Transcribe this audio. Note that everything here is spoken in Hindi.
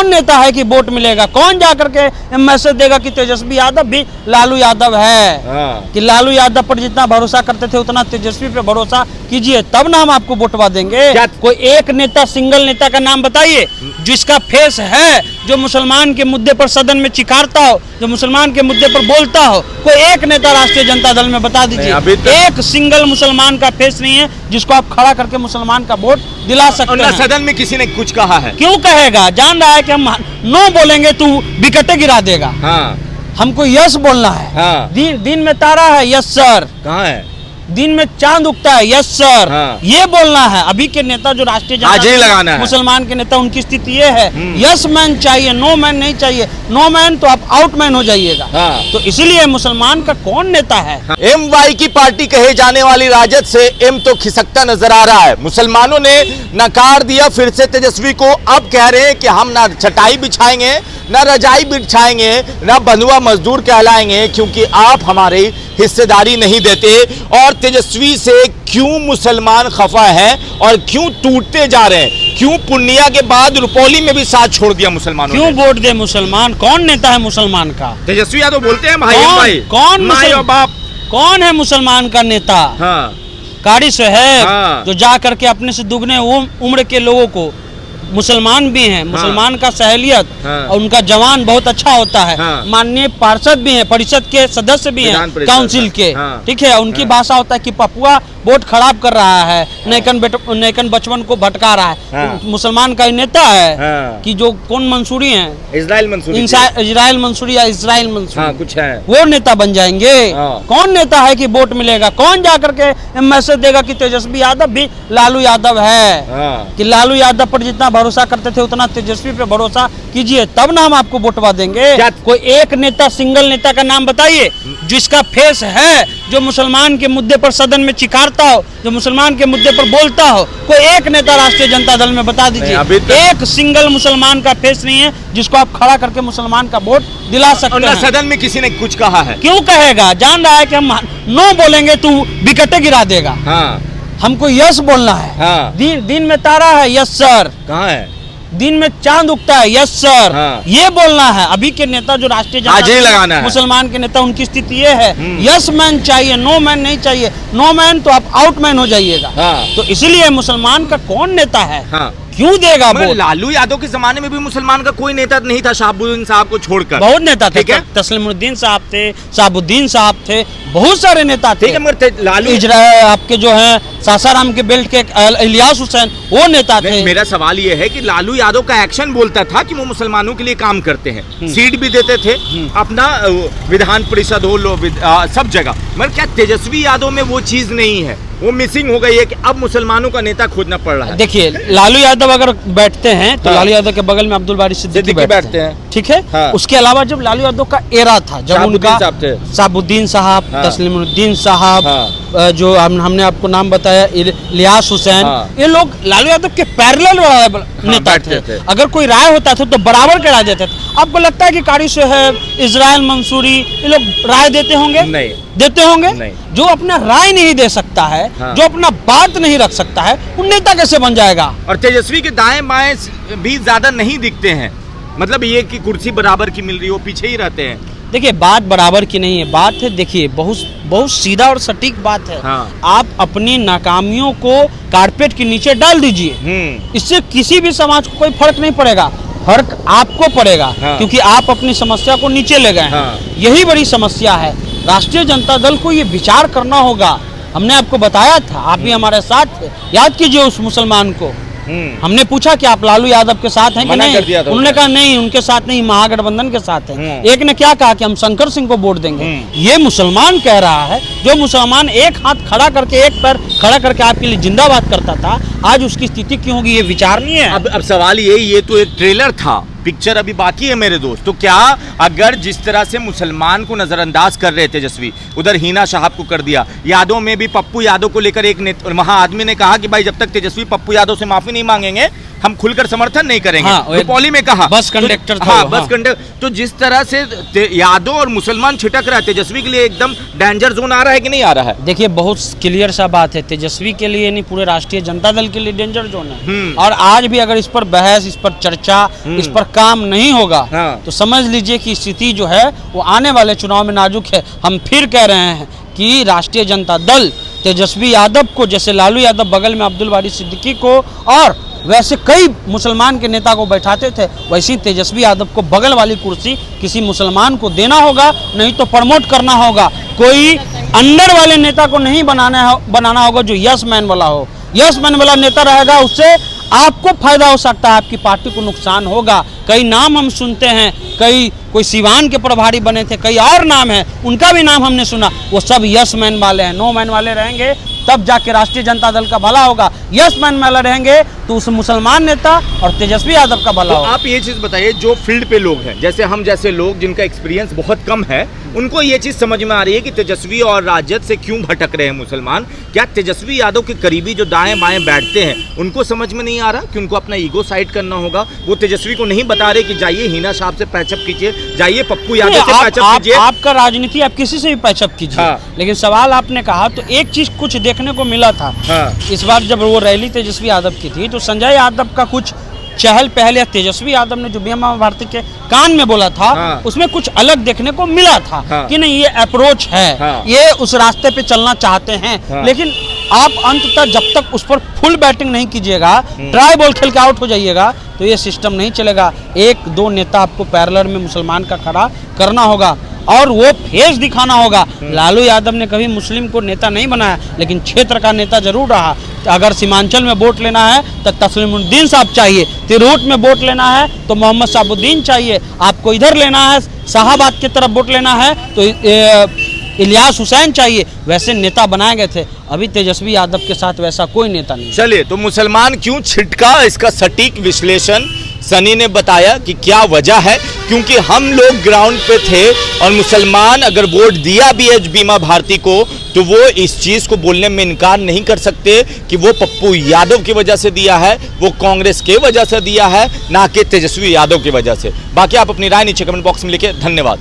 कौन नेता है कि वोट मिलेगा? कौन जाकर के मैसेज देगा कि तेजस्वी यादव भी लालू यादव है? कि लालू यादव पर जितना भरोसा करते थे उतना तेजस्वी पे भरोसा कीजिए, तब ना हम आपको वोटवा देंगे। कोई एक नेता, सिंगल नेता का नाम बताइए जिसका फेस है, जो मुसलमान के मुद्दे पर सदन में चिकारता हो, जो मुसलमान के मुद्दे पर बोलता हो। कोई एक नेता राष्ट्रीय जनता दल में बता दीजिए। एक सिंगल मुसलमान का फेस नहीं है जिसको आप खड़ा करके मुसलमान का वोट दिला सकते हैं। सदन में किसी ने कुछ कहा है? क्यों कहेगा? जान रहा है कि हम नो बोलेंगे तू विकेटे गिरा देगा। हमको यस बोलना है। दिन में तारा है, यस सर। कहाँ है? दिन में चांद उगता है, यस सर। ये बोलना है। अभी के नेता जो राष्ट्रीय जनता मुसलमान के नेता, उनकी स्थिति ये है, यस मैन चाहिए, नो मैन नहीं चाहिए। नो मैन तो आप आउट मैन हो जाइएगा। तो इसलिए मुसलमान का कौन नेता है? MY की पार्टी कहे जाने वाली राजद से एम तो खिसकता नजर आ रहा है। मुसलमानों ने नकार दिया फिर से तेजस्वी को। अब कह रहे हैं कि हम ना चटाई बिछाएंगे, ना रजाई बिछाएंगे, ना बंधुआ मजदूर कहलाएंगे, क्योंकि आप हमारी हिस्सेदारी नहीं देते। और तेजस्वी से क्यों मुसलमान खफा है और क्यों टूटते जा रहे हैं? क्यों पूर्णिया के बाद रुपौली में भी साथ छोड़ दिया मुसलमानों ने? क्यों वोट दे मुसलमान? कौन नेता है मुसलमान का? तेजस्वी यादव बोलते हैं भाई कौन माई और बाप। कौन है मुसलमान का नेता? कारी से है जो जा करके अपने से दुगने उम्र के लोगों को, मुसलमान भी हैं, मुसलमान का सहेलियत और उनका जवान बहुत अच्छा होता है। माननीय पार्षद भी हैं, परिषद के सदस्य भी हैं, काउंसिल के, ठीक है। उनकी भाषा होता है कि पपुआ वोट खराब कर रहा है, नेकन बचपन को भटका रहा है। मुसलमान का नेता है कि जो कौन मंसूरी है, इजराइल मंसूरी या इजराइल मंसूरी कुछ है, वो नेता बन जाएंगे। कौन नेता है कि वोट मिलेगा? कौन जाकर के मैसेज देगा कि तेजस्वी यादव भी लालू यादव है? कि लालू यादव पर जितना भरोसा करते थे उतना तेजस्वी पे भरोसा कीजिए, तब ना हम आपको वोटवा देंगे। कोई एक नेता, सिंगल नेता का नाम बताइए जिसका फेस है, जो मुसलमान के मुद्दे पर सदन में चिकारता हो, जो मुसलमान के मुद्दे पर बोलता हो। कोई एक नेता राष्ट्रीय जनता दल में बता दीजिए। एक सिंगल मुसलमान का फेस नहीं है जिसको आप खड़ा करके मुसलमान का वोट दिला सकते हैं। सदन में किसी ने कुछ कहा है? क्यों कहेगा? जान रहा है कि हम नो बोलेंगे तू विकेटे गिरा देगा। हमको यस बोलना है। दिन में तारा है, यस सर। कहाँ है? दिन में चांद उगता है, यस सर। ये बोलना है। अभी के नेता जो राष्ट्रीय जनता मुसलमान के नेता, उनकी स्थिति ये है, यस मैन चाहिए, नो मैन नहीं चाहिए। नो मैन तो आप आउट मैन हो जाइएगा। तो इसलिए मुसलमान का कौन नेता है? क्यों देगा वोट? लालू यादव के जमाने में भी मुसलमान का कोई नेता नहीं था, शहाबुद्दीन साहब को छोड़कर। बहुत नेता थे, तस्लीमुद्दीन साहब थे, शहाबुद्दीन साहब थे, बहुत सारे नेता थे। लालू आपके जो है सासाराम के बेल्ट के इलियास हुसैन, वो नेता थे। मेरा सवाल ये है कि लालू यादव का एक्शन बोलता था कि वो मुसलमानों के लिए काम करते हैं, सीट भी देते थे, अपना विधान परिषद हो सब जगह, मगर क्या तेजस्वी यादव में वो चीज नहीं है? वो मिसिंग हो गई है कि अब मुसलमानों का नेता खोजना पड़ रहा है। देखिए, लालू यादव अगर बैठते हैं तो लालू यादव के बगल में अब्दुल बारी सिद्दीकी बैठते हैं, ठीक है। उसके अलावा जब लालू यादव का एरा था, जब उनका शहाबुद्दीन साहब, तस्लीमुद्दीन साहब, जो हमने आपको नाम बताया, इलियास हुसैन, ये लोग लालू यादव के पैरेलल नेता थे। अगर कोई राय होता था तो बराबर के राय देते थे। आपको लगता है कि कारी साहब, इजराइल मंसूरी, ये लोग राय देते होंगे? नहीं देते होंगे। नहीं। जो अपना राय नहीं दे सकता है, जो अपना बात नहीं रख सकता है, वो नेता कैसे बन जाएगा? और तेजस्वी के दाएं बाएं भी ज्यादा नहीं दिखते हैं, मतलब ये कि कुर्सी बराबर की मिल रही हो, पीछे ही रहते हैं। देखिए, बात बराबर की नहीं है, बात है, देखिए, बहुत सीधा और सटीक बात है। आप अपनी नाकामियों को कारपेट के नीचे डाल दीजिए, इससे किसी भी समाज को कोई फर्क नहीं पड़ेगा। फर्क आपको पड़ेगा, क्योंकि आप अपनी समस्या को नीचे ले गए। यही बड़ी समस्या है। राष्ट्रीय जनता दल को ये विचार करना होगा। हमने आपको बताया था, आप भी हमारे साथ थे, याद कीजिए उस मुसलमान को। हमने पूछा कि आप लालू यादव के साथ हैं कि नहीं? उन्होंने कहा नहीं, उनके साथ नहीं, महागठबंधन के साथ हैं। एक ने क्या कहा कि हम शंकर सिंह को वोट देंगे। ये मुसलमान कह रहा है, जो मुसलमान एक हाथ खड़ा करके, एक पैर खड़ा करके आपके लिए जिंदाबाद करता था, आज उसकी स्थिति क्यों होगी? ये विचार नहीं है। अब सवाल ये तो एक ट्रेलर था, पिक्चर अभी बाकी है मेरे दोस्त। तो क्या अगर जिस तरह से मुसलमान को नजरअंदाज कर रहे तेजस्वी, उधर हिना साहब को कर दिया, यादव में भी पप्पू यादव को लेकर एक महाआदमी ने कहा कि भाई जब तक तेजस्वी पप्पू यादव से माफी नहीं मांगेंगे हम खुलकर समर्थन नहीं करेंगे। हाँ, रुपौली में कहा बस कंडक्टर था हाँ, वो, बस हाँ। कंडक्टर। तो जिस तरह से यादव और मुसलमान छिटक रहा है, तेजस्वी के लिए एकदम डेंजर जोन आ रहा है कि नहीं आ रहा है? देखिए बहुत क्लियर सा बात है, तेजस्वी के लिए नहीं पूरे राष्ट्रीय जनता दल के लिए डेंजर जोन है। और आज भी अगर इस पर बहस, इस पर चर्चा, इस पर काम नहीं होगा हाँ। तो समझ लीजिए कि स्थिति जो है वो आने वाले चुनाव में नाजुक है। हम फिर कह रहे हैं कि राष्ट्रीय जनता दल तेजस्वी यादव को, जैसे लालू यादव बगल में अब्दुल बारी सिद्दीकी को और वैसे कई मुसलमान के नेता को बैठाते थे, वैसे ही तेजस्वी यादव को बगल वाली कुर्सी किसी मुसलमान को देना होगा, नहीं तो प्रमोट करना होगा। कोई अंदर वाले नेता को नहीं बनाना होगा जो यस मैन वाला हो। यस मैन वाला नेता रहेगा, उससे आपको फायदा हो सकता है, आपकी पार्टी को नुकसान होगा। कई नाम हम सुनते हैं, कोई सिवान के प्रभारी बने थे, कई और नाम है, उनका भी नाम हमने सुना, वो सब यस मैन वाले हैं। नो मैन वाले रहेंगे तब जाके राष्ट्रीय जनता दल का भला होगा। यस मैन वाले रहेंगे तो उस मुसलमान नेता और तेजस्वी यादव का भला तो होगा। आप ये चीज बताइए, जो फील्ड पे लोग हैं, जैसे हम जैसे लोग जिनका एक्सपीरियंस बहुत कम है, उनको ये चीज समझ में आ रही है कि तेजस्वी और राजद से क्यों भटक रहे हैं मुसलमान। क्या तेजस्वी यादव के करीबी जो दाएं बाएं बैठते हैं उनको समझ में नहीं आ रहा कि उनको अपना ईगो साइड करना होगा? वो तेजस्वी को नहीं बता रहे कि जाइए हिना साहब से पैचअप कीजिए, जाइए पप्पू यादव से पैचअप कीजिए। आपका राजनीति आप किसी से भी पैचअप कीजिए। हाँ। लेकिन सवाल आपने कहा तो एक चीज कुछ देखने को मिला था। हाँ। इस बार जब वो रैली तेजस्वी यादव की थी तो संजय यादव का कुछ चहल पहल या तेजस्वी यादव ने जो बीमा भारती के कान में बोला था, हाँ। उसमें कुछ अलग देखने को मिला था। हाँ। कि नहीं, ये अप्रोच है, हाँ। ये उस रास्ते पे चलना चाहते हैं। हाँ। लेकिन आप अंततः जब तक उस पर फुल बैटिंग नहीं कीजिएगा, ट्राई बॉल खेल के आउट हो जाइएगा, तो ये सिस्टम नहीं चलेगा। एक दो नेता आपको पैरेलल में मुसलमान का खड़ा करना होगा और वो फेस दिखाना होगा। लालू यादव ने कभी मुस्लिम को नेता नहीं बनाया, लेकिन क्षेत्र का नेता जरूर रहा। अगर सीमांचल में वोट लेना है तो तस्लीमुद्दीन साहब चाहिए, तिरहुत में वोट लेना है तो मोहम्मद साबुद्दीन चाहिए, आपको इधर लेना है शाहाबाद की तरफ वोट लेना है तो इलियास हुसैन चाहिए। वैसे नेता बनाए गए थे, अभी तेजस्वी यादव के साथ वैसा कोई नेता नहीं। चलिए, तो मुसलमान क्यों छिटका, इसका सटीक विश्लेषण सनी ने बताया कि क्या वजह है। क्योंकि हम लोग ग्राउंड पे थे और मुसलमान अगर वोट दिया भी है बीमा भारती को, तो वो इस चीज को बोलने में इनकार नहीं कर सकते कि वो पप्पू यादव की वजह से दिया है, वो कांग्रेस के वजह से दिया है, ना कि तेजस्वी यादव की वजह से। बाकी आप अपनी राय नीचे कमेंट बॉक्स में लिखिए। धन्यवाद।